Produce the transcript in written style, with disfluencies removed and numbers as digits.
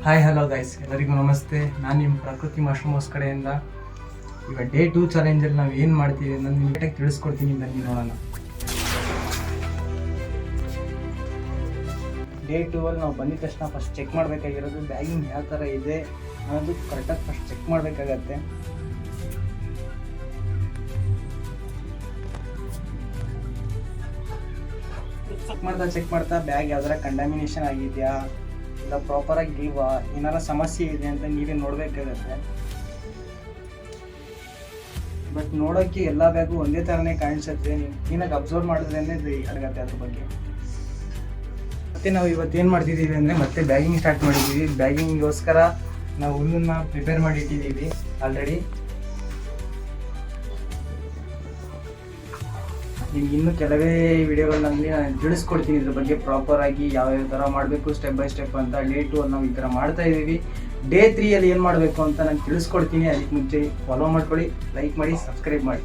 Hi hello guys, ಎಲ್ಲರಿಗೂ ನಮಸ್ತೆ. ನಾನು ನಿಮ್ಮ ಪ್ರಕೃತಿ ಮಶ್ರೂಮ್ಸ್ ಕಡೆಯಿಂದ ಈಗ ಡೇ 2 ಚಾಲೆಂಜಲ್ಲಿ ನಾವು ಏನು ಮಾಡ್ತೀವಿ ನಾನು ನಿಮಗೆ ತಿಳಿಸ್ಕೊಡ್ತೀನಿ. ಬನ್ನಿ ನೋಡೋಣ. ಡೇ 2 ನಾವು ಬಂದಿದ ತಕ್ಷಣ ಫಸ್ಟ್ ಚೆಕ್ ಮಾಡಬೇಕಾಗಿರೋದು ಬ್ಯಾಗಿಂಗ್ ಯಾವ ಥರ ಇದೆ ಅನ್ನೋದು ಕರೆಕ್ಟಾಗಿ ಫಸ್ಟ್ ಚೆಕ್ ಮಾಡಬೇಕಾಗತ್ತೆ. ಚೆಕ್ ಮಾಡ್ತಾ ಬ್ಯಾಗ್ ಯಾವ್ದಾರ ಕಂಟಾಮಿನೇಷನ್ ಆಗಿದೆಯಾ ಇಲ್ಲ ಪ್ರಾಪರಾಗಿ ಇಲ್ವಾ, ಏನಾರ ಸಮಸ್ಯೆ ಇದೆ ಅಂತ ನೀವೇ ನೋಡಬೇಕಾಗತ್ತೆ. ಬಟ್ ನೋಡೋಕ್ಕೆ ಎಲ್ಲ ಬ್ಯಾಗು ಒಂದೇ ಥರನೇ ಕಾಣಿಸುತ್ತೆ. ನೀವು ಕ್ಲೀನಾಗಿ ಅಬ್ಸರ್ವ್ ಮಾಡಿದ್ರೇ ಅಡಗತ್ತೆ ಅದ್ರ ಬಗ್ಗೆ. ಮತ್ತು ನಾವು ಇವತ್ತೇನು ಮಾಡ್ತಿದ್ದೀವಿ ಅಂದರೆ ಮತ್ತೆ ಬ್ಯಾಗಿಂಗ್ ಸ್ಟಾರ್ಟ್ ಮಾಡಿದ್ದೀವಿ. ಬ್ಯಾಗಿಂಗೋಸ್ಕರ ನಾವು ಹುಲ್ಲನ್ನು ಪ್ರಿಪೇರ್ ಮಾಡಿ ಇಟ್ಟಿದ್ದೀವಿ ಆಲ್ರೆಡಿ. ನಿಮ್ಗೆ ಇನ್ನೂ ಕೆಲವೇ ವಿಡಿಯೋಗಳಲ್ಲಿ ನಾನು ತಿಳಿಸ್ಕೊಡ್ತೀನಿ ಇದ್ರ ಬಗ್ಗೆ ಪ್ರಾಪರಾಗಿ ಯಾವ್ಯಾವ ಥರ ಮಾಡಬೇಕು ಸ್ಟೆಪ್ ಬೈ ಸ್ಟೆಪ್ ಅಂತ. ಡೇ 2 ನಾವು ಈ ಥರ ಮಾಡ್ತಾ ಇದ್ದೀವಿ. ಡೇ 3 ಏನು ಮಾಡಬೇಕು ಅಂತ ನಾನು ತಿಳಿಸ್ಕೊಡ್ತೀನಿ. ಅದಕ್ಕೆ ಮುಂಚೆ ಫಾಲೋ ಮಾಡ್ಕೊಳ್ಳಿ, ಲೈಕ್ ಮಾಡಿ, ಸಬ್ಸ್ಕ್ರೈಬ್ ಮಾಡಿ.